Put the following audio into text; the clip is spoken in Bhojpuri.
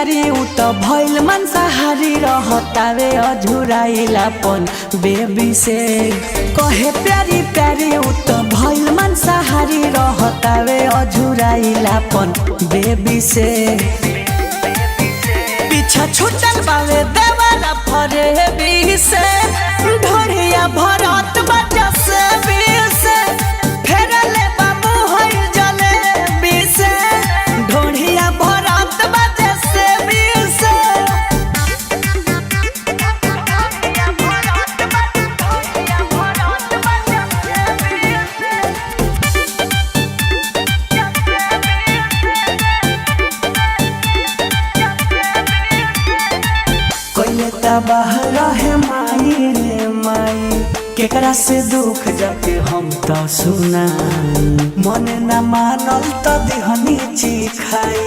प्यारी उ तो भइल मांसाहारी रहतावे अझुराइलापन बेबी से। कहे प्यारी प्यारी उ तो भइल मांसाहारी रहतावे अझुराइलापन बेबी से। पीछा छूटल बावे देवाला फरे बी से। ढोढ़िया भरत बजा से बी से। फेरले बाबू होई जले बी से। ढोढ़िया भरत बजा से बी से। कोई तबाह रहे माई रे माई केकरा से दुख जाके हम तो सुना। मन न मानल तो दिहनी ची खाई।